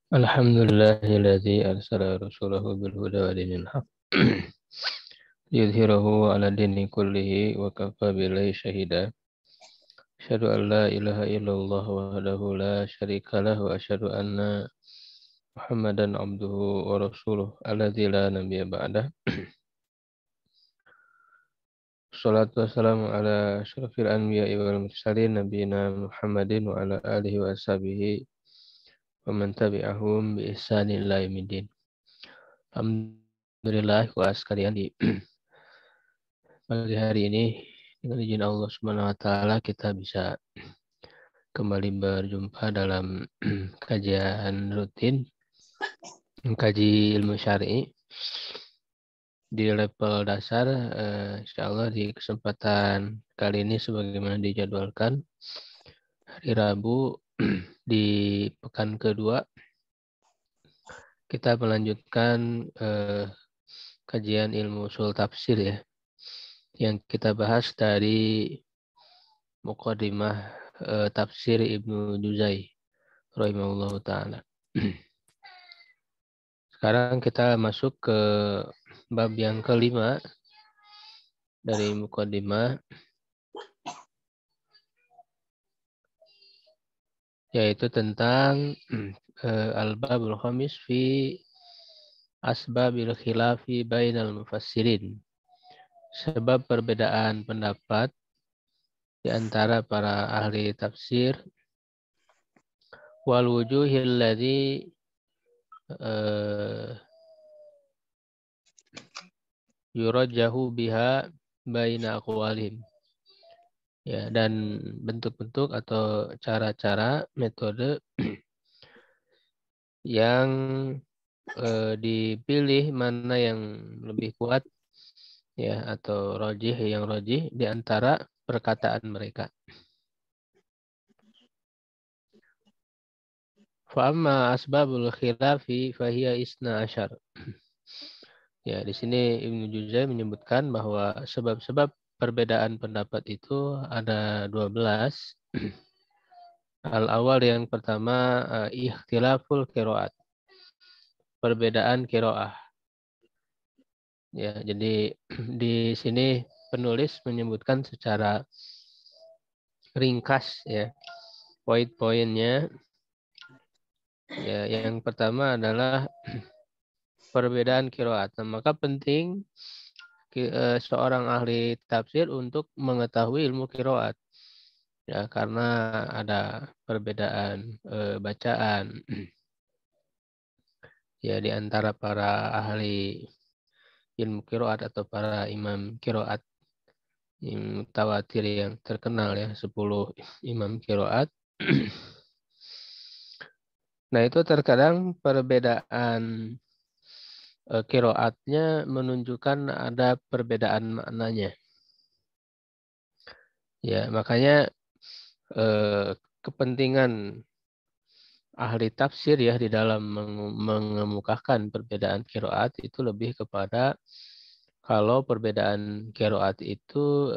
Alhamdulillahilladzi arsala rasulahu bil huda wa dinil haq liyudhhirahu 'ala dini kullihi wa kafa billahi shahida. Asyhadu an la ilaha illallah wahdahu la syarika lahu wa asyhadu anna Muhammadan abduhu wa rasuluh alladzi la nabiyya ba'dah. Shalatu wassalamu ala asyrafil anbiya'i wal mursalin nabiyina Muhammadin wa ala alihi wa ashabihi wa man tabi'ahum bi ihsanin ila yaumiddin. Alhamdulillah wa sekalian di pagi hari ini dengan izin Allah Subhanahu wa taala kita bisa kembali berjumpa dalam kajian rutin mengkaji ilmu syar'i di level dasar. Insyaallah di kesempatan kali ini sebagaimana dijadwalkan hari Rabu di pekan kedua kita melanjutkan kajian ilmu ushul tafsir ya, yang kita bahas dari muqaddimah tafsir Ibnu Juzai rahimahullahu ta'ala. Sekarang kita masuk ke bab yang kelima dari muqaddimah, yaitu tentang al-babul khamis fi asbabil khilafi bainal mufassirin, sebab perbedaan pendapat di antara para ahli tafsir, wal wujuhil ladzi yurajjahu biha baina aqwalihim, ya, dan bentuk-bentuk atau cara-cara metode yang dipilih mana yang lebih kuat ya, atau rajih, yang rajih di antara perkataan mereka. Fa amma asbabul khilafi fahiya isna asyar. Ya, di sini Ibnu Juzai menyebutkan bahwa sebab-sebab perbedaan pendapat itu ada 12. Al-awal, yang pertama, ikhtilaful qiraat, perbedaan qiraah. Ya, jadi di sini penulis menyebutkan secara ringkas ya poin-poinnya. Ya, yang pertama adalah perbedaan qiraat. Maka penting seorang ahli tafsir untuk mengetahui ilmu qiraat. Ya, karena ada perbedaan bacaan ya di antara para ahli ilmu qiraat atau para imam qiraat mutawatir yang terkenal ya, 10 imam qiraat. Nah, itu terkadang perbedaan qiraatnya menunjukkan ada perbedaan maknanya. Ya, makanya kepentingan ahli tafsir ya di dalam mengemukakan perbedaan qiraat itu lebih kepada kalau perbedaan qiraat itu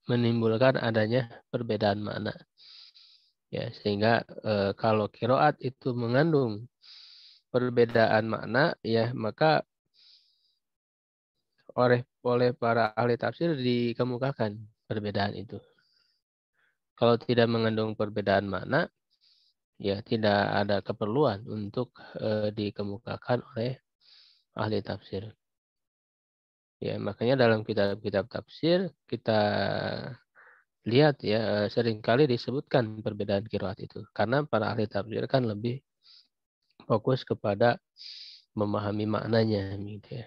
menimbulkan adanya perbedaan makna. Ya, sehingga kalau qiraat itu mengandung perbedaan makna ya, maka oleh para ahli tafsir dikemukakan perbedaan itu. Kalau tidak mengandung perbedaan makna, ya tidak ada keperluan untuk dikemukakan oleh ahli tafsir. Ya, makanya dalam kitab-kitab tafsir kita lihat ya, seringkali disebutkan perbedaan qiraat itu. Karena para ahli tafsir kan lebih fokus kepada memahami maknanya gitu ya.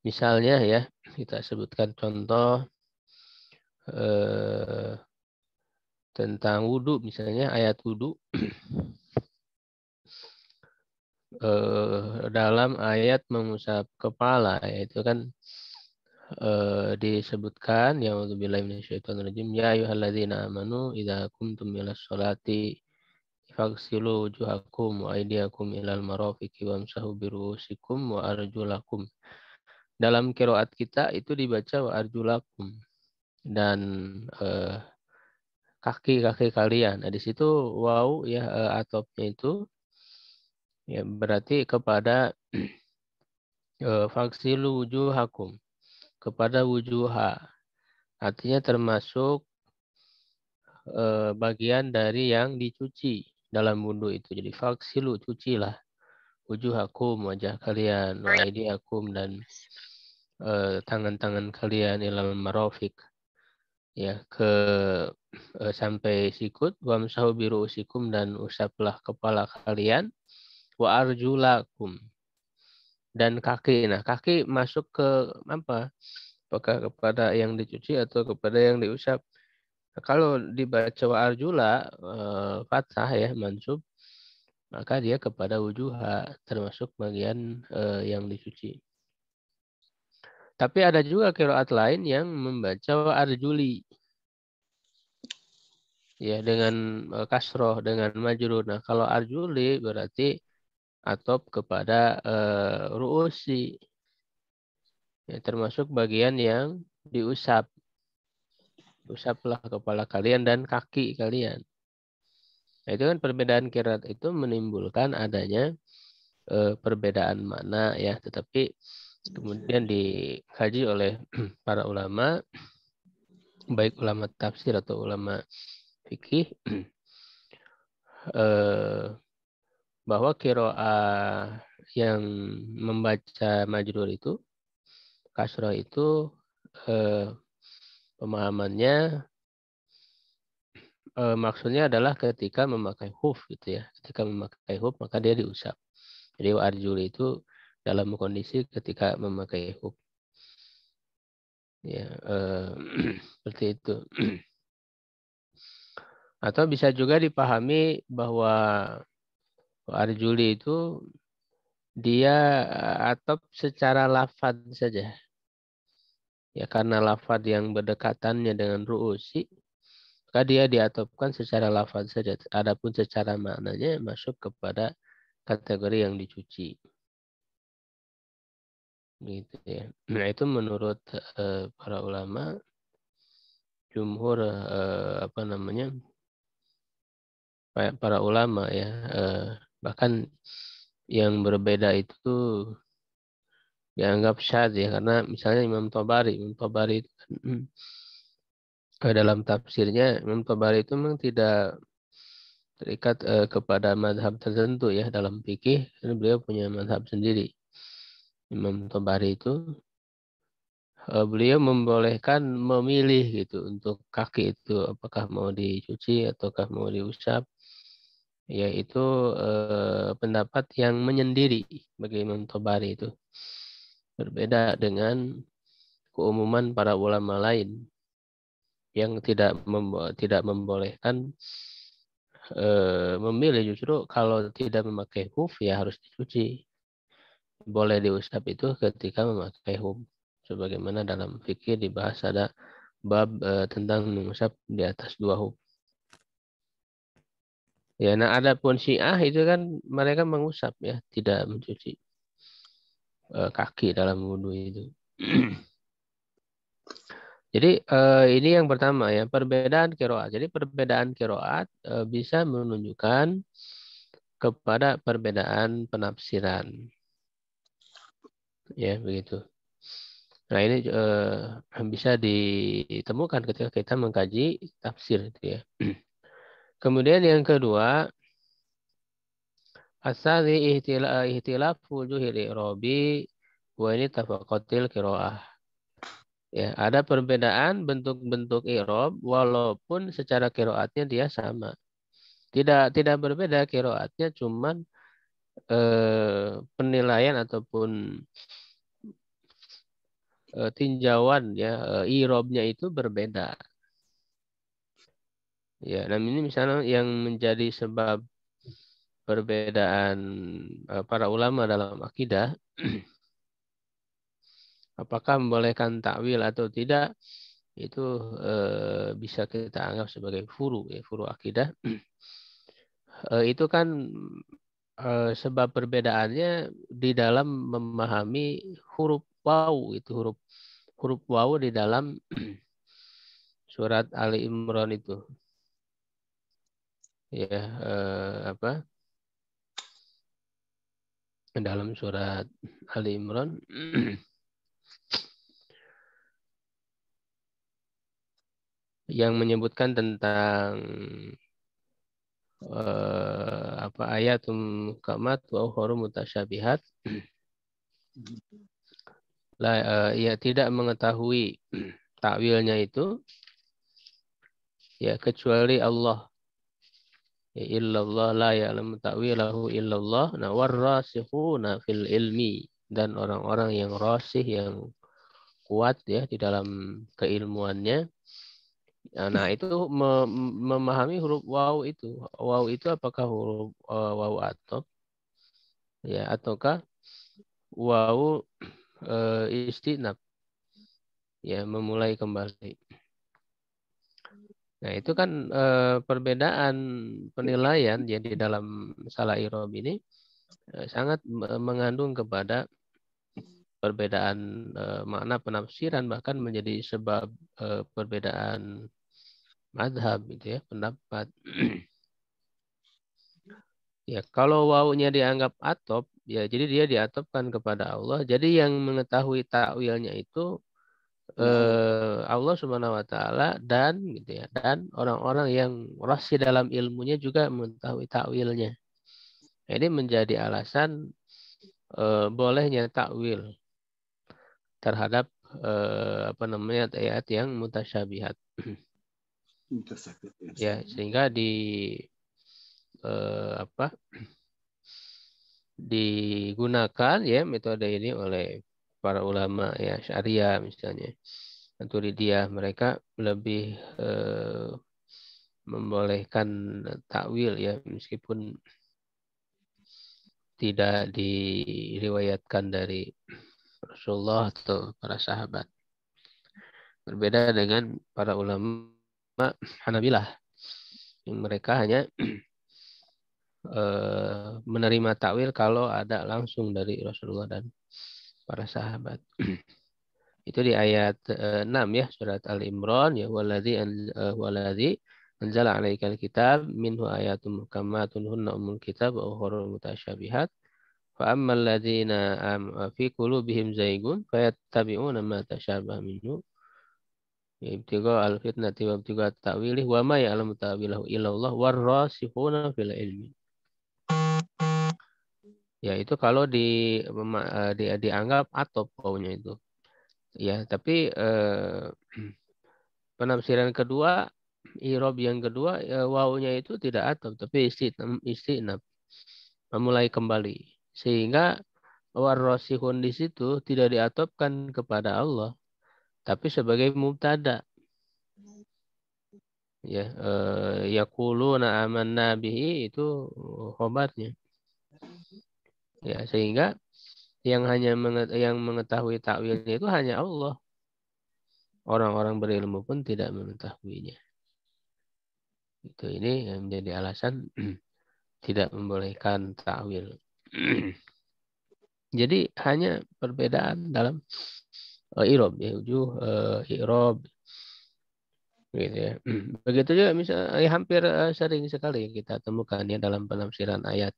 Misalnya ya, kita sebutkan contoh tentang wudhu, misalnya ayat wudhu dalam ayat mengusap kepala, yaitu kan disebutkan ya, a'udzubillahi minasyaitonirrajim, ya ayyuhalladzina amanu idza qumtum ilas sholati faghsilu wujuhakum wa aydiyakum ilal marafiqi wamsahu biru'usikum wa arjulakum. Dalam qiraat kita itu dibaca wa arjulakum, dan kaki-kaki kalian. Nah, di situ waw ya atopnya itu ya berarti kepada faksilu wujuhakum, kepada wujuha. Artinya termasuk bagian dari yang dicuci dalam wudhu itu. Jadi faksilu, cucilah wujuhakum, wajah kalian, wa aidiakum, dan tangan-tangan kalian, ilal marafiq, ya, ke sampai sikut, wamsahu biru'usikum, dan usaplah kepala kalian, wa arjulakum, dan kaki. Nah, kaki masuk ke apa? Apakah kepada yang dicuci atau kepada yang diusap? Nah, kalau dibaca wa arjula fathah ya, mansub, maka dia kepada wujuha, termasuk bagian yang dicuci. Tapi ada juga qiraat lain yang membaca wa arjuli, ya, dengan kasroh, dengan majrur. Nah, kalau arjuli berarti atop kepada ru'usi, ya, termasuk bagian yang diusap. Usaplah kepala kalian dan kaki kalian. Nah, itu kan perbedaan qiraat itu menimbulkan adanya perbedaan makna, ya, tetapi kemudian dikaji oleh para ulama, baik ulama tafsir atau ulama fikih, bahwa qiraah yang membaca majrur itu, kasroh itu, pemahamannya maksudnya adalah ketika memakai huf gitu ya. Ketika memakai huf maka dia diusap. Jadi arjul itu dalam kondisi ketika memakai huf. Ya, seperti itu. Atau bisa juga dipahami bahwa arjuli itu dia atop secara lafaz saja. Ya, karena lafaz yang berdekatannya dengan ru'usi, maka dia diatopkan secara lafaz saja. Adapun secara maknanya masuk kepada kategori yang dicuci. Gitu ya. Nah, itu menurut para ulama, jumhur apa namanya? Para ulama ya, bahkan yang berbeda itu dianggap syadz ya, karena misalnya Imam Tabari itu dalam tafsirnya, Imam Tabari itu memang tidak terikat kepada madhab tertentu ya dalam fikih, karena beliau punya madhab sendiri. Imam Tabari itu beliau membolehkan memilih gitu untuk kaki itu apakah mau dicuci ataukah mau diusap, yaitu pendapat yang menyendiri bagi Imam Tabari itu, berbeda dengan keumuman para ulama lain yang tidak membolehkan memilih. Justru kalau tidak memakai huf ya harus dicuci. Boleh diusap itu ketika memakai huf. Sebagaimana dalam fikih dibahas ada bab tentang mengusap di atas dua huf. Ya, nah adapun Syiah itu kan mereka mengusap ya, tidak mencuci kaki dalam wudhu itu. Jadi ini yang pertama ya, perbedaan qiraat. Jadi perbedaan qiraat bisa menunjukkan kepada perbedaan penafsiran. Ya, begitu. Nah, ini bisa ditemukan ketika kita mengkaji tafsir itu ya. Kemudian yang kedua, asali ihtilaf wujuhil i'rabi wa ini tafaqatil qiraah. Ya, ada perbedaan bentuk-bentuk i'rab walaupun secara qiraatnya dia sama. Tidak berbeda qiraatnya, cuman penilaian ataupun tinjauan ya i'rabnya itu berbeda. Ya, dan ini misalnya yang menjadi sebab perbedaan para ulama dalam akidah, apakah membolehkan takwil atau tidak, itu bisa kita anggap sebagai furu ya, furu akidah. Itu kan sebab perbedaannya di dalam memahami huruf waw, itu huruf waw di dalam surat Ali Imran itu. ya dalam surat Ali Imran yang menyebutkan tentang ayatum kamat wa ukharu mutasyabihat, ya tidak mengetahui takwilnya itu ya kecuali Allah. Ya, illallah la ya'lamu ta'wilahu illallah. Nah, warrasikhuna fil ilmi, dan orang-orang yang rasih, yang kuat ya di dalam keilmuannya. Nah, itu memahami huruf waw itu. Waw itu apakah huruf waw atop ya, ataukah waw istinab ya, memulai kembali. Nah, itu kan perbedaan penilaian ya di dalam salah i'rab ini sangat mengandung kepada perbedaan makna penafsiran, bahkan menjadi sebab perbedaan madhab gitu ya, pendapat. Ya, kalau wawunya dianggap atop, ya jadi dia diatopkan kepada Allah. Jadi yang mengetahui takwilnya itu Allah Subhanahu wa taala, dan gitu ya, dan orang-orang yang rasih dalam ilmunya juga mengetahui takwilnya. Ini menjadi alasan bolehnya takwil terhadap ayat yang mutasyabihat. Ya, sehingga digunakan ya metode ini oleh para ulama ya Syariah misalnya, Maturidiyah, mereka lebih membolehkan takwil ya, meskipun tidak diriwayatkan dari Rasulullah atau para sahabat. Berbeda dengan para ulama Hanabilah, yang mereka hanya menerima takwil kalau ada langsung dari Rasulullah dan para sahabat. Itu di ayat 6 ya, surat Al-Imran ya, waladzi anzala 'alaikal kitab minhu ayatun muhkamatun hunna ummul kitab wa ukhra mutasyabihat. Fa ammal ladzina fi qulubihim zaygun fayattabi'una ma tasyabaha minhu ibtigha al-fitnati wa ibtigha ta'wilih wa ma ya'lamu ta'wilahu illallah warrasikhuna fil ilmi. Ya, itu kalau dianggap atop wawunya itu. Ya, tapi penafsiran kedua, i'rab yang kedua, wawunya itu tidak atop, tapi istinab, memulai kembali. Sehingga warrasihun di situ tidak diatopkan kepada Allah, tapi sebagai mubtada. Ya, yaquluna amanna bihi itu khobarnya. Ya, sehingga yang mengetahui takwilnya itu hanya Allah. Orang-orang berilmu pun tidak mengetahuinya. Itu ini yang menjadi alasan tidak membolehkan takwil. Jadi hanya perbedaan dalam i'rab ya, i'rab gitu ya. Begitu juga misalnya hampir sering sekali kita temukan ya dalam penafsiran ayat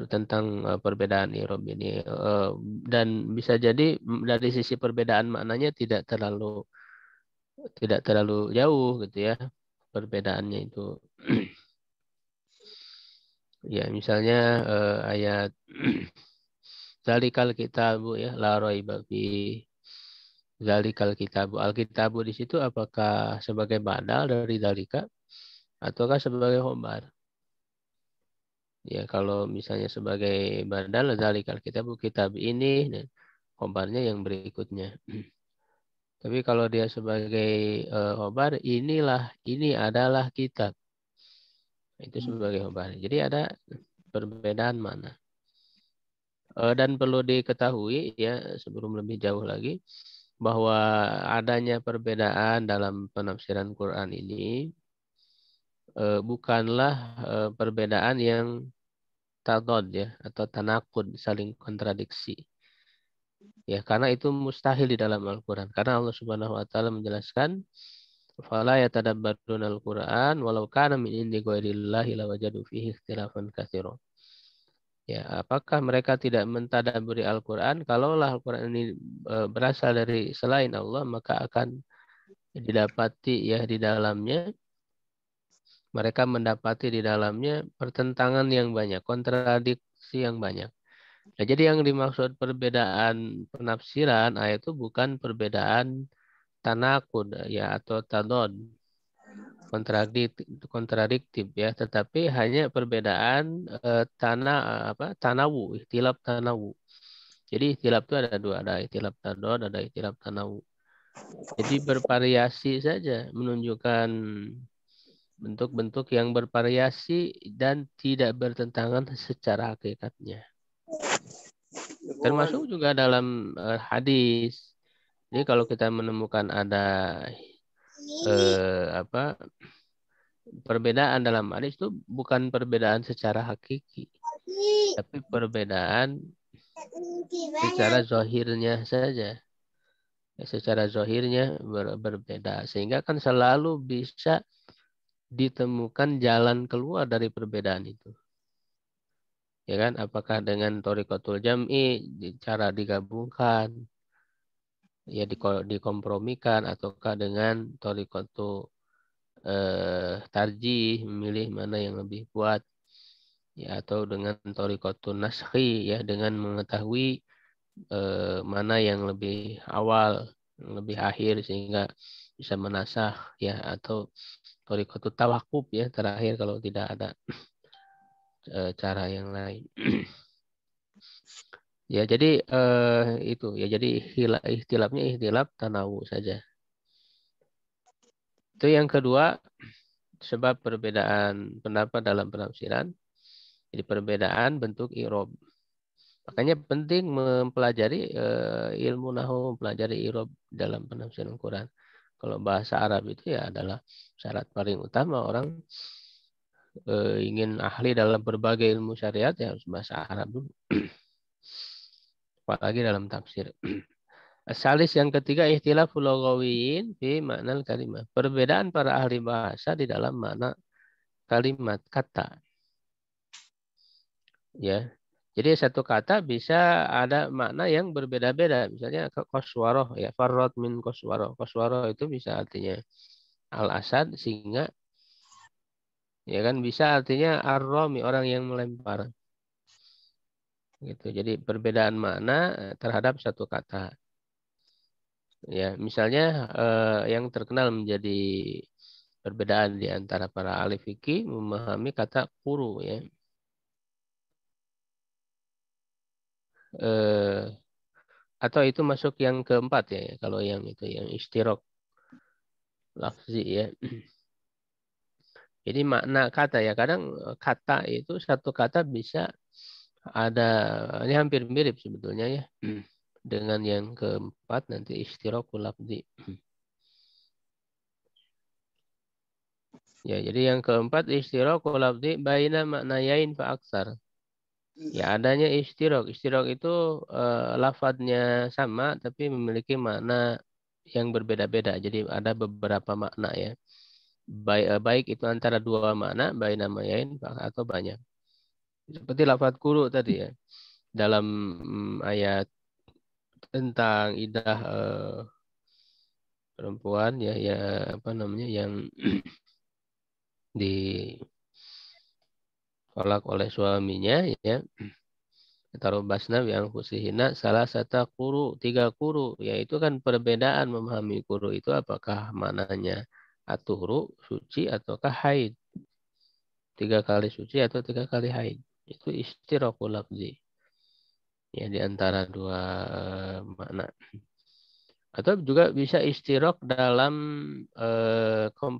tentang perbedaan i'rab ini, dan bisa jadi dari sisi perbedaan maknanya tidak terlalu jauh gitu ya perbedaannya itu. Ya, misalnya ayat zalikal kitabu ya, la raiba fi zalikal kitabu. Alkitabu di situ apakah sebagai badal dari zalika ataukah sebagai khobar? Ya, kalau misalnya sebagai badal zalikal kitabu, kitab ini, dan khobarnya yang berikutnya. Tapi kalau dia sebagai khobar, ini adalah kitab. Itu sebagai khobar. Jadi ada perbedaan mana. Dan perlu diketahui ya sebelum lebih jauh lagi bahwa adanya perbedaan dalam penafsiran Quran ini bukanlah perbedaan yang tadad ya, atau tanakud, saling kontradiksi. Ya, karena itu mustahil di dalam Al-Quran. Karena Allah Subhanahu wa taala menjelaskan Fala yatadabbaruna al-Qur'an walau kana min indi ghairillahi lawajadu fihi ikhtilafan katsiran. Ya, apakah mereka tidak mentadabburi Al-Qur'an? Kalaulah Al-Qur'an ini berasal dari selain Allah, maka akan didapati ya di dalamnya, mereka mendapati di dalamnya pertentangan yang banyak, kontradiksi yang banyak. Nah, jadi yang dimaksud perbedaan penafsiran ayat itu bukan perbedaan tanakud ya atau tadod, kontradiktif ya, tetapi hanya perbedaan tanawu, ikhtilaf tanawu. Jadi ikhtilaf itu ada dua, ada ikhtilaf tadod, ada ikhtilaf tanawu. Jadi bervariasi saja, menunjukkan bentuk-bentuk yang bervariasi dan tidak bertentangan secara hakikatnya. Termasuk juga dalam hadis. Jadi kalau kita menemukan ada perbedaan dalam hadis itu bukan perbedaan secara hakiki, tapi perbedaan secara zahirnya saja. Secara zahirnya berbeda. Sehingga kan selalu bisa ditemukan jalan keluar dari perbedaan itu. Ya kan? Apakah dengan thariqatul jam'i, cara digabungkan, ya dikompromikan, ataukah dengan thariqatul tarjih, memilih mana yang lebih kuat, ya, atau dengan thariqatul naskhi, ya, dengan mengetahui mana yang lebih awal, yang lebih akhir sehingga bisa menasah, ya, atau thariqatul tawakuf, ya, terakhir kalau tidak ada cara yang lain. Ya, jadi itu ya, jadi ikhtilafnya ikhtilaf tanawu saja. Itu yang kedua, sebab perbedaan pendapat dalam penafsiran. Jadi perbedaan bentuk i'rab. Makanya penting mempelajari ilmu nahwu, mempelajari i'rab dalam penafsiran Quran. Kalau bahasa Arab itu ya adalah syarat paling utama orang ingin ahli dalam berbagai ilmu syariat ya harus bahasa Arab dulu. Apalagi dalam tafsir. Salis yang ketiga, ikhtilaful lughawiyin fi makna kalimat. Perbedaan para ahli bahasa di dalam makna kalimat, kata. Ya. Jadi satu kata bisa ada makna yang berbeda-beda. Misalnya koswaroh, ya, farrot min koswaroh. Koswaroh itu bisa artinya al-asad, singa. Ya kan, bisa artinya ar-rami, orang yang melempar. Gitu. Jadi perbedaan makna terhadap satu kata. Ya, misalnya yang terkenal menjadi perbedaan di antara para ahli fikih memahami kata kuru, ya. Atau itu masuk yang keempat ya, kalau yang itu yang istirok lafzi, ya. Jadi makna kata ya, kadang kata itu satu kata bisa ada, ini hampir mirip sebetulnya ya, dengan yang keempat nanti istirokul lafzi. Ya, jadi yang keempat istirokul lafzi baina maknayain fa aksar. Ya, adanya istirok. Istirok itu lafadznya sama tapi memiliki makna yang berbeda-beda. Jadi ada beberapa makna ya. Baik itu antara dua makna, baik namayain atau banyak. Seperti lafadz kuru tadi ya. Dalam ayat tentang idah perempuan ya, ya apa namanya, yang ditolak oleh suaminya ya. Taruh basna yang fusihina salah satu kuru, tiga kuru, yaitu kan perbedaan memahami kuru itu apakah mananya atuhru, suci, ataukah haid. 3 kali suci atau 3 kali haid. Itu istirokul lafzi. Ya, di antara dua makna. Atau juga bisa istirok dalam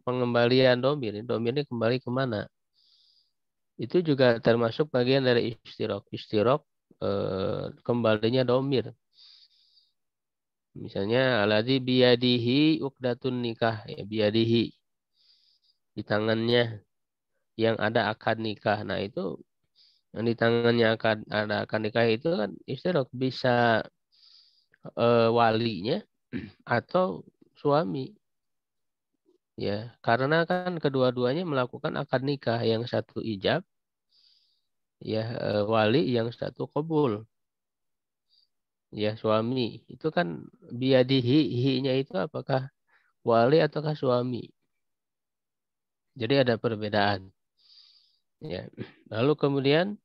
pengembalian domir. Domir ini kembali kemana? Itu juga termasuk bagian dari istirok. Istirok kembalinya domir. Misalnya aladzi biyadihi uqdatun nikah, ya, biyadihi, di tangannya yang ada akad nikah. Nah, itu yang di tangannya ada akad nikah itu kan istirok, bisa walinya atau suami. Ya, karena kan kedua-duanya melakukan akad nikah, yang satu ijab, ya wali, yang satu qabul, ya suami. Itu kan biadihi, hi-nya itu apakah wali ataukah suami. Jadi ada perbedaan. Ya. Lalu kemudian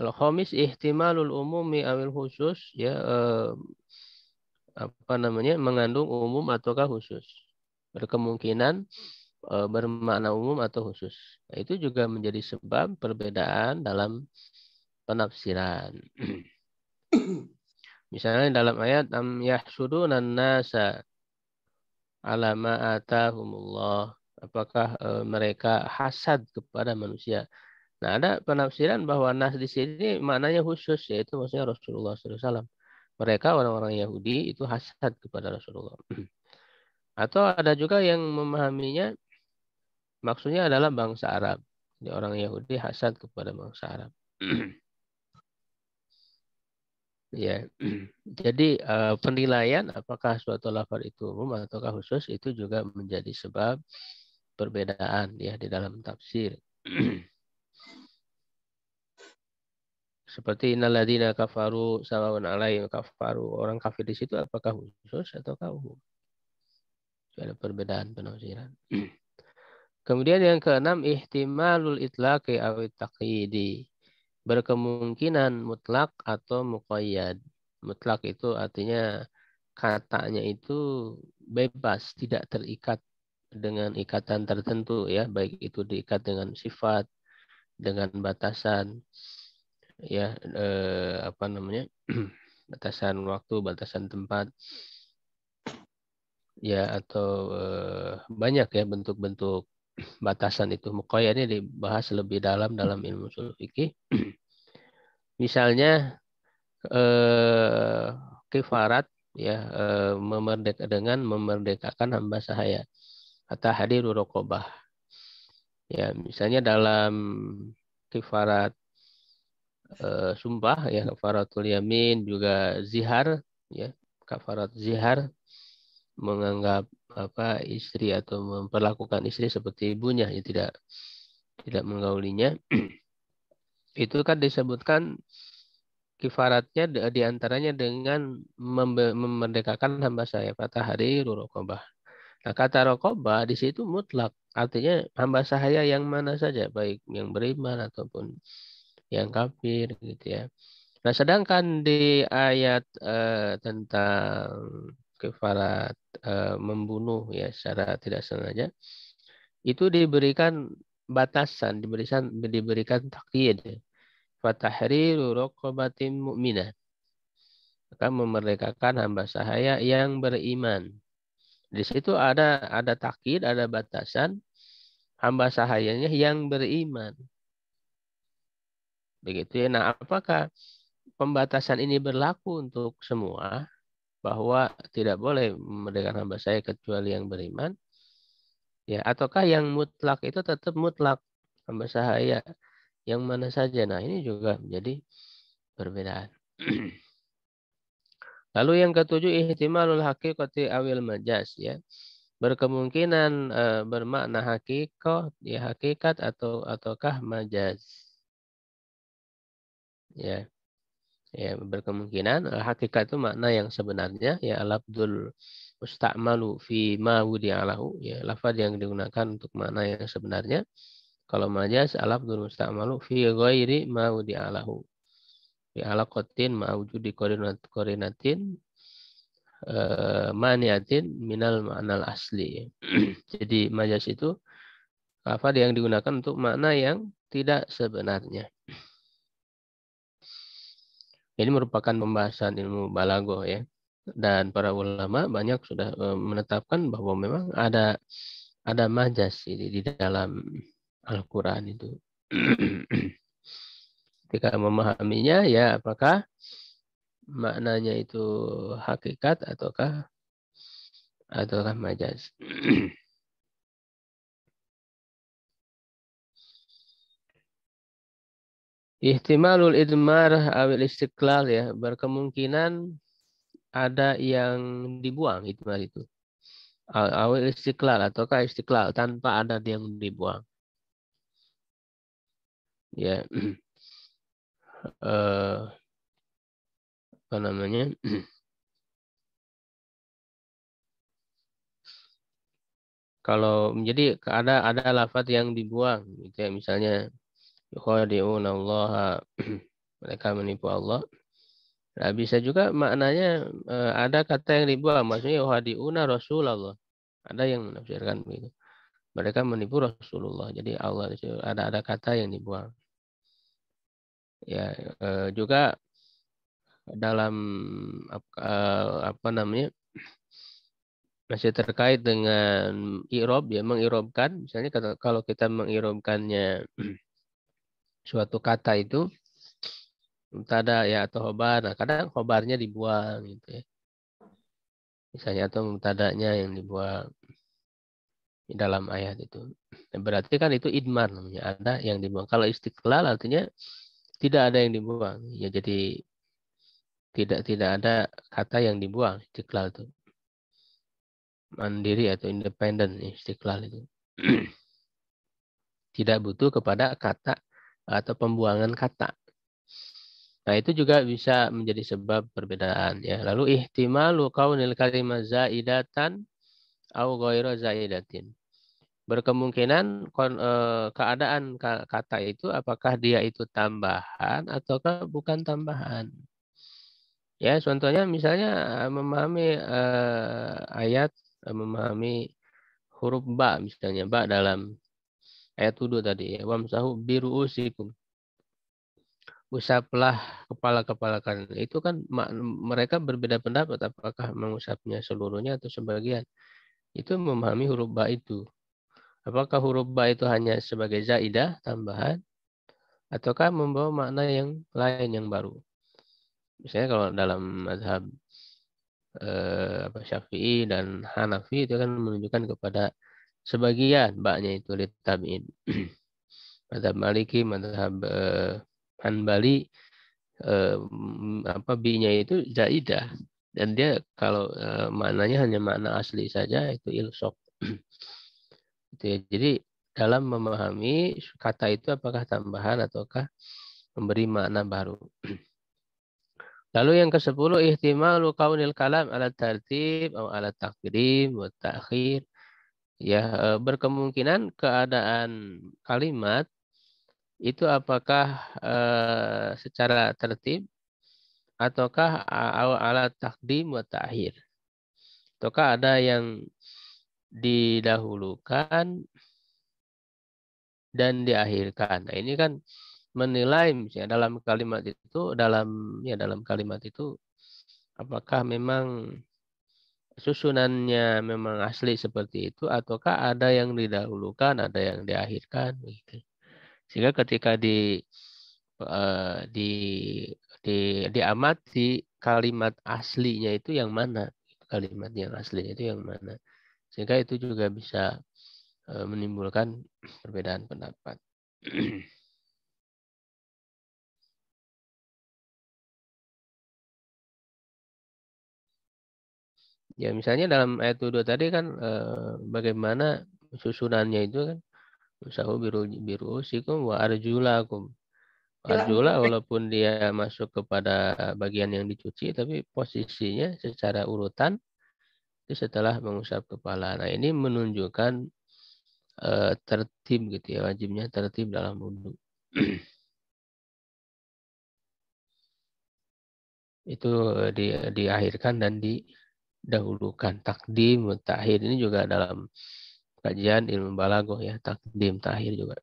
kalau khamis ihtimalul umumi awil khusus, ya apa namanya, mengandung umum ataukah khusus. Berkemungkinan bermakna umum atau khusus. Nah, itu juga menjadi sebab perbedaan dalam penafsiran. Misalnya dalam ayat am yahsudunan nasa ala ma atahumullah. Apakah mereka hasad kepada manusia? Nah, ada penafsiran bahwa nas di sini maknanya khusus, yaitu maksudnya Rasulullah SAW. Mereka orang-orang Yahudi itu hasad kepada Rasulullah. Atau ada juga yang memahaminya maksudnya adalah bangsa Arab. Jadi orang Yahudi hasad kepada bangsa Arab. Ya, jadi penilaian apakah suatu lafaz itu umum ataukah khusus itu juga menjadi sebab perbedaan ya di dalam tafsir. Seperti innalladzina kafaru sawa'un alaihim kafaru, orang kafir di situ apakah khusus ataukah umum? Ada perbedaan penafsiran. Kemudian yang keenam ihtimalul itlaqi awit taqyidi. Berkemungkinan mutlak atau muqayyad. Mutlak itu artinya katanya itu bebas, tidak terikat dengan ikatan tertentu ya, baik itu diikat dengan sifat, dengan batasan ya apa namanya? Batasan waktu, batasan tempat ya, atau banyak ya bentuk-bentuk batasan itu. Muqayyadnya dibahas lebih dalam ilmu ushul fikih. Misalnya kifarat ya, dengan memerdekakan hamba sahaya atau hadiru rokobah ya, misalnya dalam kifarat sumpah ya, kafaratul yamin, juga zihar ya, kafarat zihar, menganggap apa istri atau memperlakukan istri seperti ibunya ya, tidak menggaulinya. Itu kan disebutkan kifaratnya diantaranya dengan memerdekakan hamba saya, fatahari rokobah. Nah, kata rokobah di situ mutlak, artinya hamba sahaya yang mana saja, baik yang beriman ataupun yang kafir gitu ya. Nah, sedangkan di ayat tentang kifarat membunuh ya secara tidak sengaja, itu diberikan batasan, diberikan takyid. Fatahriru raqabatin mu'minah. Maka memerdekakan hamba sahaya yang beriman. Di situ ada takyid, ada batasan hamba sahayanya yang beriman. Begitu ya. Nah, apakah pembatasan ini berlaku untuk semua, bahwa tidak boleh memerdekakan hamba saya kecuali yang beriman? Ya, ataukah yang mutlak itu tetap mutlak, hamba sahaya yang mana saja? Nah, ini juga menjadi perbedaan. Lalu yang ketujuh ihtimalul haqiqati awil majaz ya. Berkemungkinan bermakna hakikat ya, hakikat ataukah majaz. Ya. Ya, berkemungkinan hakikat itu makna yang sebenarnya ya, al-abdul musta'malu fi ma wudi'alahu ya, lafaz yang digunakan untuk makna yang sebenarnya. Kalau majaz al-abdul musta'malu fi ghairi ma wudi'alahu, fi alaqatin ma wujudi qarinatin maniatin minal ma'nal asli. Jadi majaz itu lafaz yang digunakan untuk makna yang tidak sebenarnya. Ini merupakan pembahasan ilmu balaghah ya. Dan para ulama banyak sudah menetapkan bahwa memang ada majas di dalam Al-Quran itu. Ketika memahaminya ya, apakah maknanya itu hakikat ataukah majas. Ihtimalul idmar awil istiqlal ya, berkemungkinan ada yang dibuang idmar itu. Awal istiqlal ataukah istiqlal tanpa ada yang dibuang. Ya, apa namanya? Kalau menjadi ada lafaz yang dibuang, gitu ya, misalnya yukhadi'una Allah, mereka menipu Allah. Nah, bisa juga maknanya ada kata yang dibuang, maksudnya yukhadi'una Rasulullah. Ada yang menafsirkan begitu. Mereka menipu Rasulullah. Jadi Allah ada kata yang dibuang. Ya, juga dalam apa namanya? Masih terkait dengan irob, ya, mengirobkan. Misalnya kalau kita mengirobkannya suatu kata itu mubtada ya atau khobar. Nah, kadang khobarnya dibuang gitu ya. Misalnya atau mubtadanya yang dibuang di dalam ayat itu. Nah, berarti kan itu idmar namanya, ada yang dibuang. Kalau istiqlal artinya tidak ada yang dibuang. Ya jadi tidak ada kata yang dibuang istiqlal itu. Mandiri atau independen istiqlal itu. Tidak butuh kepada kata atau pembuangan kata. Nah, itu juga bisa menjadi sebab perbedaan ya. Lalu ihtimalu kaunil kalimah zaidatan au ghairu zaidatin. Berkemungkinan keadaan kata itu apakah dia itu tambahan ataukah bukan tambahan. Ya, contohnya misalnya memahami ayat, memahami huruf ba misalnya, ba dalam ayat tuduh tadi ya, wamsahu biruusikum. Usaplah kepala-kepala kalian. Itu kan mereka berbeda pendapat apakah mengusapnya seluruhnya atau sebagian. Itu memahami huruf ba itu. Apakah huruf ba itu hanya sebagai zaidah, tambahan, ataukah membawa makna yang lain yang baru. Misalnya kalau dalam mazhab Syafi'i dan Hanafi itu kan menunjukkan kepada sebagian baknya itu litabi'in. Mazhab Maliki, mazhab Hanbali, bi-nya itu zaidah, dan dia kalau maknanya hanya makna asli saja itu ilsok. Gitu ya. Jadi dalam memahami kata itu apakah tambahan ataukah memberi makna baru. Lalu yang ke-10 ihtimalu kaunil kalam ala tartib atau ala takdim wa ta'khir. Ya, berkemungkinan keadaan kalimat itu apakah secara tertib ataukah ala takdim wa ta'khir. Ataukah ada yang didahulukan dan diakhirkan. Nah, ini kan menilai misalnya dalam kalimat itu apakah memang susunannya memang asli seperti itu ataukah ada yang didahulukan, ada yang diakhirkan begitu. Sehingga ketika eh, di diamati kalimat aslinya itu yang mana, kalimat yang aslinya itu yang mana. Sehingga itu juga bisa menimbulkan perbedaan pendapat. Ya, misalnya dalam ayat 2 tadi kan bagaimana susunannya itu kan usahu biru usikum wa arjulakum. Arjula walaupun dia masuk kepada bagian yang dicuci tapi posisinya secara urutan itu setelah mengusap kepala. Nah, ini menunjukkan tertib gitu ya, wajibnya tertib dalam wudhu. Itu diakhirkan dan didahulukan. Takdim, takhir ini juga dalam kajian ilmu balaghah ya, takdim, takhir juga.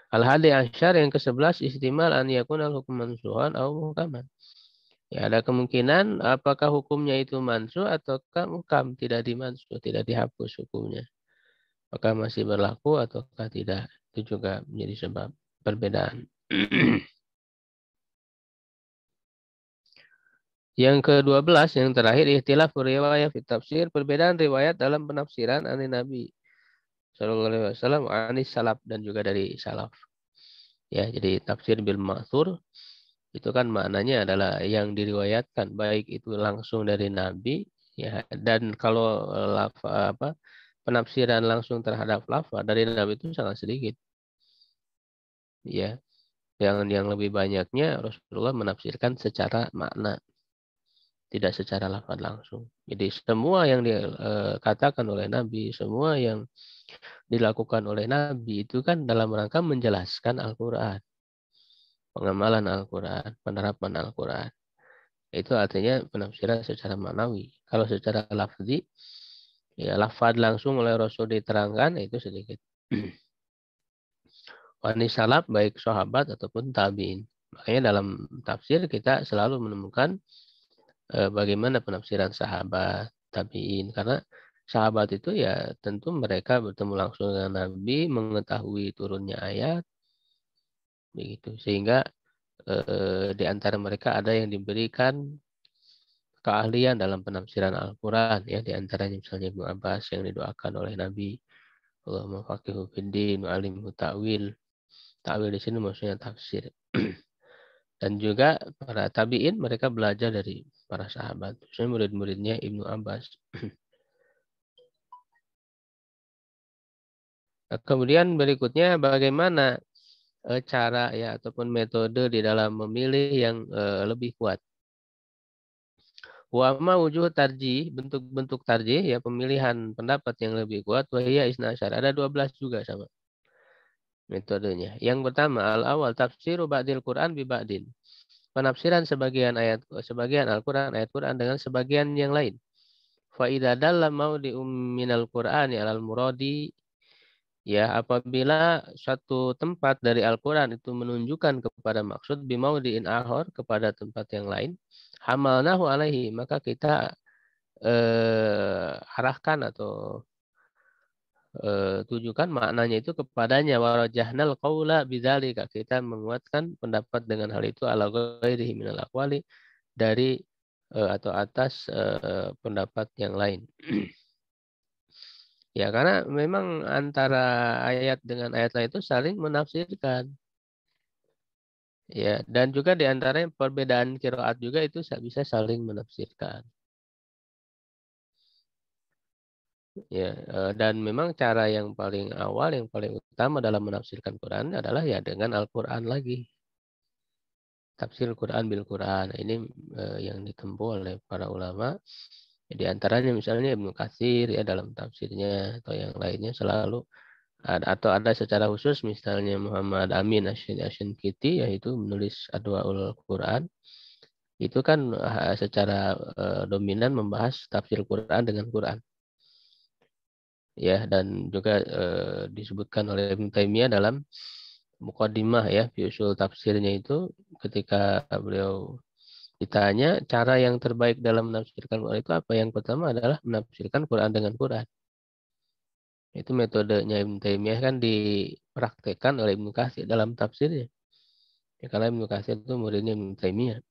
Al-hadi asyar yang ke-11 istimal an yakun al-hukum mansuhan atau muhkaman. Ya, ada kemungkinan apakah hukumnya itu mansuh ataukah muhkam, tidak dimansuh, tidak dihapus hukumnya. Apakah masih berlaku ataukah tidak. Itu juga menjadi sebab perbedaan. Yang ke-12 yang terakhir ikhtilaf riwayat fi tafsir, perbedaan riwayat dalam penafsiran ani Nabi sallallahu alaihi wasallam ani salaf dan juga dari salaf. Ya, jadi tafsir bil ma'thur itu kan maknanya adalah yang diriwayatkan baik itu langsung dari Nabi Ya, dan kalau penafsiran langsung terhadap lafaz dari Nabi itu sangat sedikit. Ya, yang lebih banyaknya Rasulullah menafsirkan secara makna, tidak secara lafaz langsung. Jadi semua yang dikatakan oleh Nabi, semua yang dilakukan oleh Nabi itu kan dalam rangka menjelaskan Al-Quran, pengamalan Al-Quran, penerapan Al-Quran. Itu artinya penafsiran secara maknawi. Kalau secara lafzi, ya lafaz langsung oleh Rasul diterangkan itu sedikit. Wani salaf baik sahabat ataupun tabiin. Makanya dalam tafsir kita selalu menemukan bagaimana penafsiran sahabat, tabiin. Karena sahabat itu ya tentu mereka bertemu langsung dengan Nabi, mengetahui turunnya ayat, begitu. Sehingga di antara mereka ada yang diberikan keahlian dalam penafsiran Al-Quran, ya, di antaranya misalnya Ibnu Abbas yang didoakan oleh Nabi, Allahumma faqihu fiddin wa alimhu ta'wil. Ta'wil di sini maksudnya tafsir. Dan juga para tabi'in mereka belajar dari para sahabat. Misalnya murid-muridnya Ibnu Abbas. Nah, kemudian berikutnya bagaimana cara ya ataupun metode di dalam memilih yang lebih kuat. Wa ma wujuh tarjih, bentuk-bentuk tarjih ya pemilihan pendapat yang lebih kuat wahia isna asyar. Ada 12 juga sama metodenya. Yang pertama al-awal tafsiru ba'dil Quran bi ba'din. Penafsiran sebagian Al-Quran ayat Quran dengan sebagian yang lain. Fa idza dalla maudi'um minal Qur'ani 'alal muradi, ya apabila suatu tempat dari Al-Quran itu menunjukkan kepada maksud bimaudi'in akhar, kepada tempat yang lain, hamalnahu alaihi, maka kita arahkan atau tujukan maknanya itu kepadanya. Warajahnal qaula bidzalika, kita menguatkan pendapat dengan hal itu ala ghairihi minal aqwali, dari atau atas pendapat yang lain. Ya, karena memang antara ayat dengan ayat lain itu saling menafsirkan. Ya, dan juga di antaranya perbedaan qiraat juga itu bisa saling menafsirkan. Ya, dan memang cara yang paling awal, yang paling utama dalam menafsirkan Quran adalah ya dengan Al-Quran lagi. Tafsir Quran bil Quran. Ini yang ditempuh oleh para ulama. Di antaranya misalnya Ibnu Katsir ya dalam tafsirnya, atau yang lainnya selalu atau ada secara khusus misalnya Muhammad Amin Asy-Syinkiti, yaitu menulis Adwaul Quran. Itu kan secara dominan membahas tafsir Quran dengan Quran. Ya, dan juga disebutkan oleh Ibnu Taimiyah dalam Muqaddimah ya fi usul tafsirnya itu, ketika beliau ditanya cara yang terbaik dalam menafsirkan Quran itu apa, yang pertama adalah menafsirkan Quran dengan Quran. Itu metodenya Ibnu Taimiyah kan dipraktekkan oleh Ibnu Katsir dalam tafsirnya. Ya, karena Ibnu Katsir itu muridnya Ibnu Taimiyah.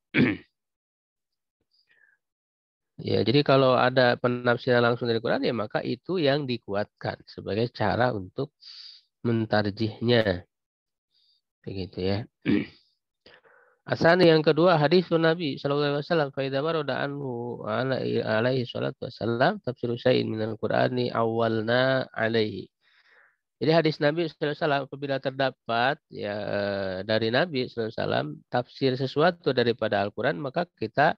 Ya, jadi kalau ada penafsiran langsung dari Quran ya maka itu yang dikuatkan sebagai cara untuk mentarjihnya. Begitu ya. Asani yang kedua, hadis Nabi sallallahu alaihi wasallam, fa idza warada anhu alaihi salatu wasallam tafsir syai'in minal Qur'ani awwalna alaihi. Jadi hadis Nabi sallallahu alaihi wasallam apabila terdapat ya dari Nabi sallallahu alaihi wasallam tafsir sesuatu daripada Al-Qur'an, maka kita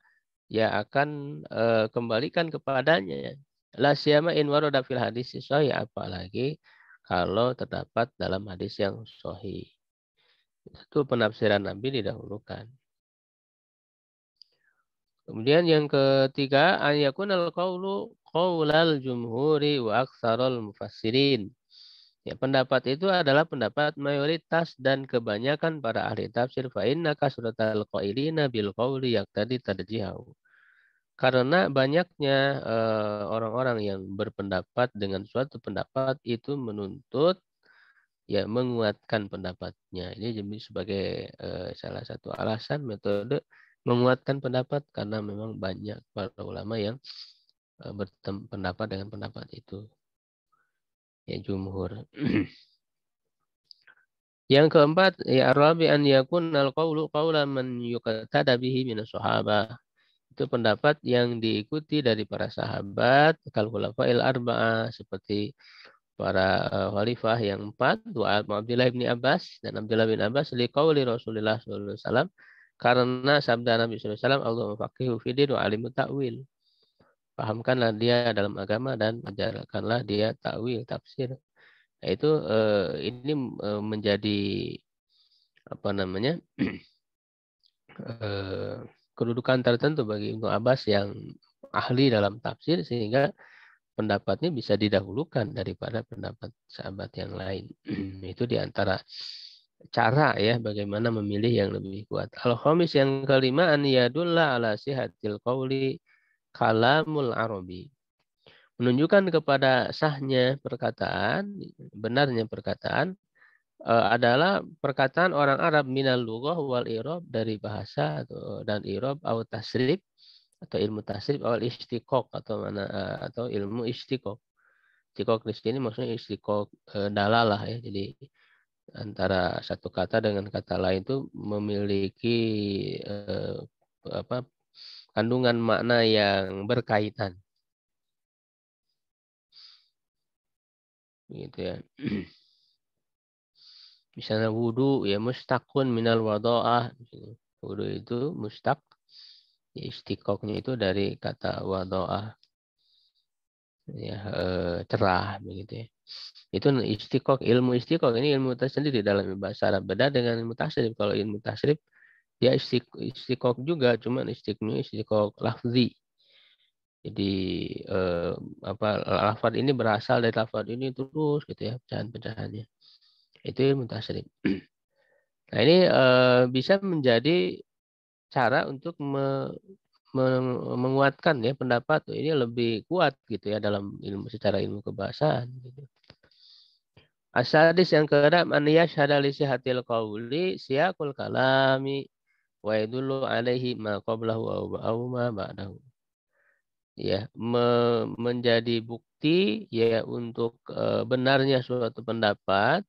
ya akan kembalikan kepadanya. La siyama in warada fil hadis sahih, apalagi kalau terdapat dalam hadis yang sahih. Itu penafsiran Nabi didahulukan. Kemudian yang ketiga, an yakunal qaulu qaulal jumhuri wa aktsarul mufassirin. Ya, pendapat itu adalah pendapat mayoritas dan kebanyakan para ahli tafsir. Fa inna kasratal qailina bil qauli yaqtadi tarjihahu. Karena banyaknya orang-orang yang berpendapat dengan suatu pendapat itu menuntut ya menguatkan pendapatnya. Ini jadi sebagai salah satu alasan metode menguatkan pendapat, karena memang banyak para ulama yang berpendapat dengan pendapat itu. Ya, jumhur. Yang keempat, ya rabi an yakun al-qaulu qawla man yuqtada bihi minas sahabah. Itu pendapat yang diikuti dari para sahabat, khulafail arba'ah, seperti para khalifah yang 4, Abdullah bin Abbas dan Abdullah bin Abbas liqauli Rasulullah sallallahu alaihi wasallam, karena sabda Nabi sallallahu alaihi wasallam, Allahumma faqihu fid wa alimu ta'wil. Pahamkanlah dia dalam agama dan ajarkanlah dia ta'wil, tafsir. Nah, itu ini menjadi apa namanya? Kedudukan tertentu bagi Ibnu Abbas yang ahli dalam tafsir, sehingga pendapatnya bisa didahulukan daripada pendapat sahabat yang lain. Itu diantara cara ya bagaimana memilih yang lebih kuat. Al-khamis yang kelima, an yadulla ala sihatil qawli kalamul arabi. Menunjukkan kepada sahnya perkataan, benarnya perkataan, adalah perkataan orang Arab minal lughah wal i'rab, dari bahasa dan i'rab, atau tasrif atau ilmu tasrif, awal istiqaq atau mana atau ilmu istiqaq. Istiqaq di sini maksudnya istiqaq dalalah ya. Jadi antara satu kata dengan kata lain itu memiliki kandungan makna yang berkaitan. Gitu ya. Misalnya wudu ya mustaqun minal wada'ah. Wudu itu mustaq, ya, istiqaqnya itu dari kata wada'ah. Ya, cerah begitu ya. Itu istiqaq, ilmu istiqaq ini ilmu tersendiri dalam bahasa Arab. Beda dengan ilmu tasrif. Kalau ilmu tasrif dia istiqaq juga, cuman istiqaqnya istiqaq lafzi. Jadi lafaz ini berasal dari lafaz ini terus gitu ya, pecahan-pecahannya. Itu ilmu tasrif. Nah, ini bisa menjadi cara untuk menguatkan ya pendapat ini lebih kuat gitu ya dalam ilmu, secara ilmu kebahasaan gitu. Asadis yang keenam, an yashhada li sihatil qawli siyaqul kalami wa yadullu alaihi ma qablahu aw ma ba'dahu. Ya, menjadi bukti ya untuk benarnya suatu pendapat,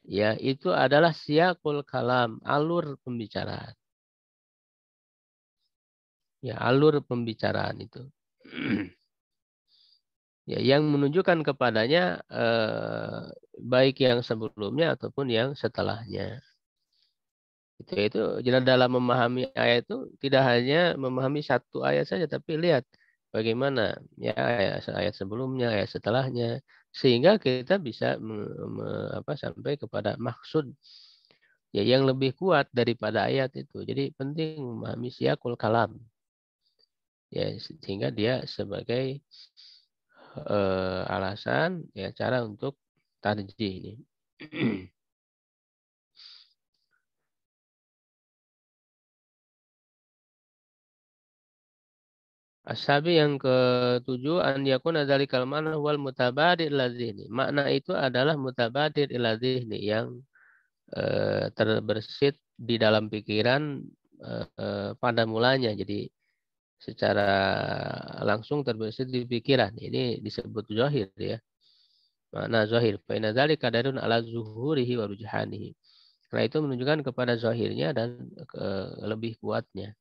ya itu adalah siyaqul kalam, alur pembicaraan. Ya, alur pembicaraan itu. Ya, yang menunjukkan kepadanya baik yang sebelumnya ataupun yang setelahnya. Itu jelas dalam memahami ayat itu tidak hanya memahami satu ayat saja, tapi lihat bagaimana ya ayat sebelumnya, ayat setelahnya, sehingga kita bisa sampai kepada maksud ya yang lebih kuat daripada ayat itu. Jadi penting memahami siyaqul kalam ya, sehingga dia sebagai alasan ya cara untuk tarjih ini. Asabi yang ketujuh, an yakuna dzalikal ma'na wal mutabadir ila dzihni. Makna itu adalah mutabadir ila dzihni, yang terbersit di dalam pikiran pada mulanya. Jadi secara langsung terbersit di pikiran. Ini disebut zahir ya. Makna zahir. Fa inna dzalika dalilun ala zuhurihi wa rujhanihi. Karena itu menunjukkan kepada zahirnya dan lebih kuatnya.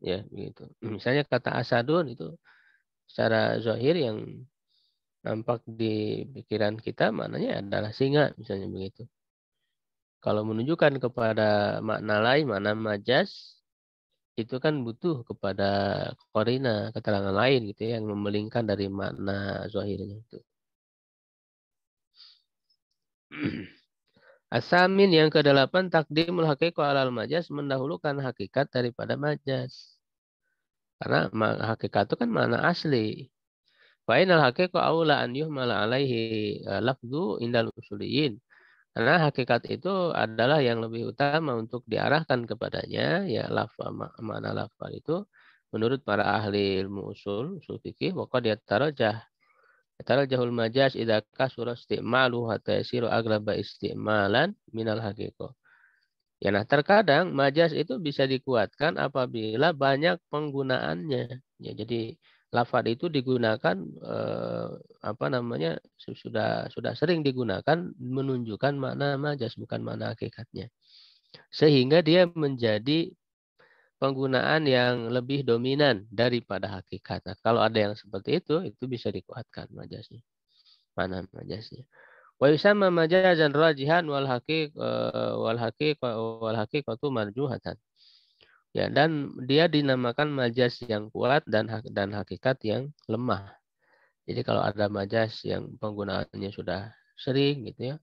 Ya, begitu. Misalnya kata asadun itu secara zahir yang nampak di pikiran kita maknanya adalah singa, misalnya begitu. Kalau menunjukkan kepada makna lain, makna majas, itu kan butuh kepada qarina, keterangan lain gitu ya, yang memelingkan dari makna zahirnya itu. Asamin yang kedelapan, takdimul haqiqah alal majas, mendahulukan hakikat daripada majas. Karena hakikat itu kan makna asli. Fa'inal haqiqah aula an yuhmala alaihi lafzu indal usuliyin. Karena hakikat itu adalah yang lebih utama untuk diarahkan kepadanya, ya makna lafaz itu menurut para ahli ilmu usul fikih, maka dia tarajahul majaz idza kasura istimalu hatta yasiru agraba istimalan minal haqiqah. Ya, nah terkadang majaz itu bisa dikuatkan apabila banyak penggunaannya. Ya, jadi lafaz itu digunakan sudah sering digunakan menunjukkan makna majaz, bukan makna hakikatnya. Sehingga dia menjadi penggunaan yang lebih dominan daripada hakikat. Nah, kalau ada yang seperti itu bisa dikuatkan majaznya. Mana majaznya? Wa yusamma majazan rajihan wal haqiqatu marjuhatan. Ya, dan dia dinamakan majaz yang kuat dan hakikat yang lemah. Jadi kalau ada majaz yang penggunaannya sudah sering gitu ya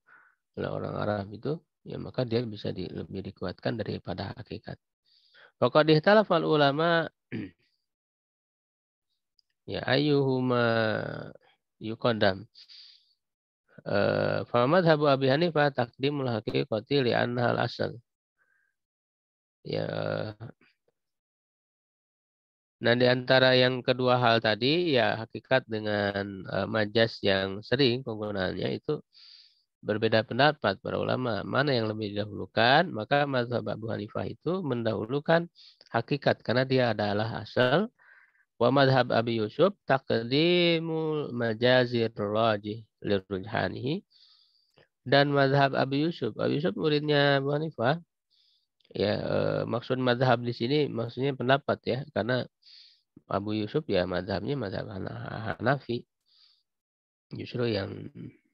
oleh orang Arab itu, ya maka dia bisa lebih dikuatkan daripada hakikat. Faqad ihtalafal ulama ya ayyuhuma yuqaddam. Fa madhhabu Abi Hanifah taqdimul haqiqati li annaha al-asal. Ya, nah di antara yang kedua hal tadi ya hakikat dengan majas yang sering penggunaannya itu berbeda pendapat para ulama. Mana yang lebih didahulukan? Maka mazhab Abu Hanifah itu mendahulukan hakikat karena dia adalah asal. Wa madhab Abi Yusuf taqdimul majazir rajih lirujhanihi. Dan mazhab Abi Yusuf muridnya Abu Hanifah. Ya, maksud mazhab di sini maksudnya pendapat ya, karena Abu Yusuf ya mazhabnya mazhab Hanafi. Justru yang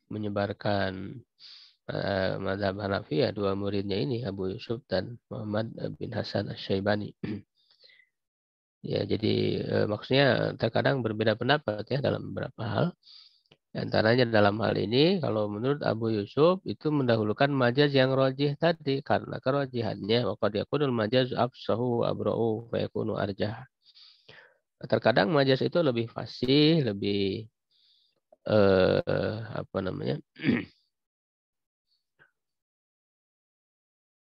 menyebarkan mazhab Hanafi ya dua muridnya ini Abu Yusuf dan Muhammad bin Hasan Asy-Syaibani. Ya, jadi maksudnya terkadang berbeda pendapat ya dalam beberapa hal. Antaranya dalam hal ini, kalau menurut Abu Yusuf itu mendahulukan majaz yang rojih tadi karena kerojihannya. Waqad yakunul majaz afsahu wa abra'u fa yakunu arjah. Terkadang majaz itu lebih fasih, lebih apa namanya?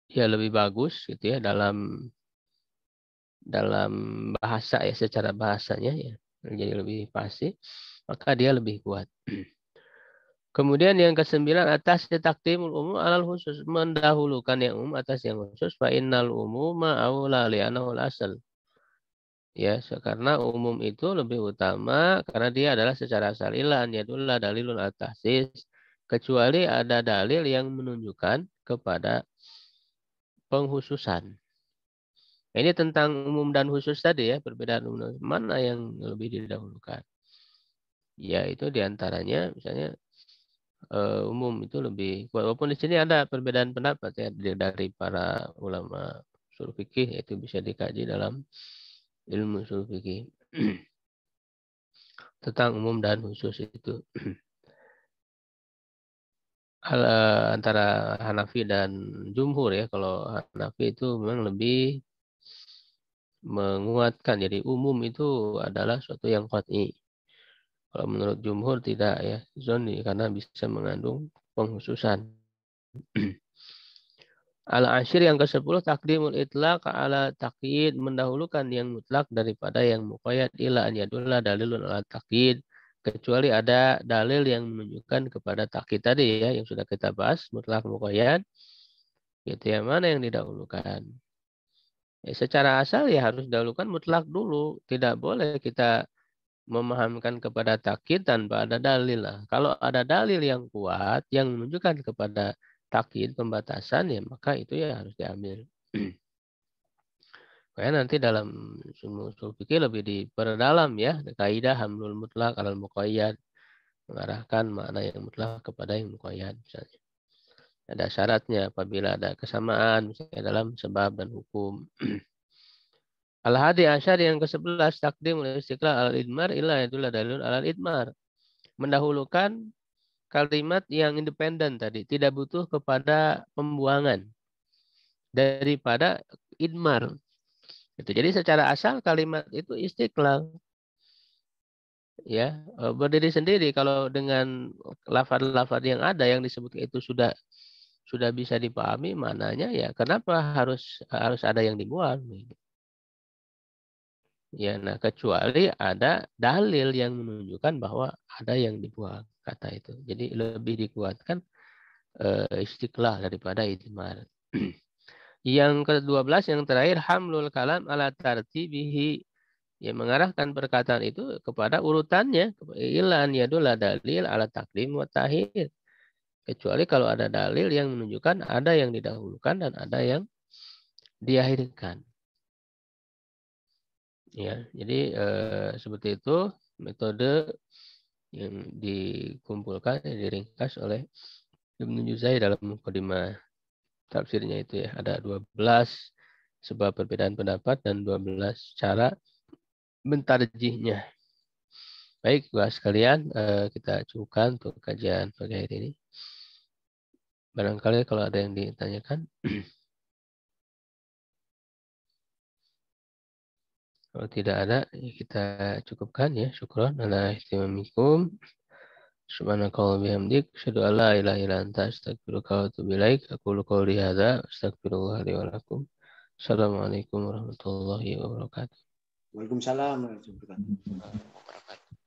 Ya lebih bagus gitu ya dalam bahasa ya secara bahasanya ya. Jadi lebih fasih, maka dia lebih kuat. Kemudian yang kesembilan atas takdimul umum alal khusus, mendahulukan yang umum atas yang khusus. Fa innal umuma aula li'annahu asal. Ya, karena umum itu lebih utama karena dia adalah secara asal ilan yadullah dalilun at-tahsis, kecuali ada dalil yang menunjukkan kepada penghususan. Ini tentang umum dan khusus tadi ya, perbedaan umum mana yang lebih didahulukan. Ya, itu diantaranya misalnya umum itu lebih kuat. Walaupun di sini ada perbedaan pendapat ya dari para ulama ushul fikih, itu bisa dikaji dalam ilmu ushul fikih tentang umum dan khusus itu. Antara Hanafi dan Jumhur ya, kalau Hanafi itu memang lebih menguatkan. Jadi umum itu adalah suatu yang qat'i. Kalau menurut Jumhur tidak ya, zonni karena bisa mengandung penghususan. Al-Ashir yang ke-10 takdimul itlaq ala taqyid, mendahulukan yang mutlak daripada yang muqayyad ila an yadulla dalilun ala taqyid, kecuali ada dalil yang menunjukkan kepada taqyid tadi ya yang sudah kita bahas mutlak muqayyad, itu yang mana yang didahulukan. Ya, secara asal ya harus didahulukan mutlak dulu, tidak boleh kita memahamkan kepada takkid tanpa ada dalil lah. Kalau ada dalil yang kuat yang menunjukkan kepada takkid pembatasan ya maka itu ya harus diambil. Karena nanti dalam usul fikih lebih diperdalam ya kaidah hamlul mutlak alal muqayyad, mengarahkan makna yang mutlak kepada yang muqayyad misalnya. Ada syaratnya apabila ada kesamaan misalnya dalam sebab dan hukum. Al-Hadi Asyar yang ke-11 takdimul istiqlal al-idmar illa yadullah dalilun al-idmar. Mendahulukan kalimat yang independen tadi, tidak butuh kepada pembuangan daripada idmar. Itu. Jadi secara asal kalimat itu istiqlal. Ya, berdiri sendiri kalau dengan lafaz-lafaz yang ada yang disebut itu sudah bisa dipahami maknanya ya kenapa harus ada yang dibuang. Ya, nah kecuali ada dalil yang menunjukkan bahwa ada yang dibuang kata itu. Jadi lebih dikuatkan istiqlal daripada idmar. Yang ke-12 yang terakhir hamlul kalam ala tartibihi, yang mengarahkan perkataan itu kepada urutannya, ilan yadullah dalil ala takdim wa tahir. Kecuali kalau ada dalil yang menunjukkan ada yang didahulukan dan ada yang diakhirkan. Ya, jadi seperti itu metode yang dikumpulkan, yang diringkas oleh Ibnu Juzai dalam mukadimah tafsirnya itu ya. Ada 12 sebab perbedaan pendapat dan 12 cara mentarjihnya. Baik, bahas sekalian, kita cukupkan untuk kajian pagi hari ini. Barangkali kalau ada yang ditanyakan. Kalau tidak ada, ya kita cukupkan ya. Syukran ala ihtimamikum. Subhanakallah bihamdik. Asyhadu an la ilaha illa anta astaghfiruka wa atubu ilaik. Aqulu qouli hadza astaghfirullah li wa lakum. Assalamualaikum warahmatullahi wabarakatuh. Waalaikumsalam warahmatullahi wabarakatuh.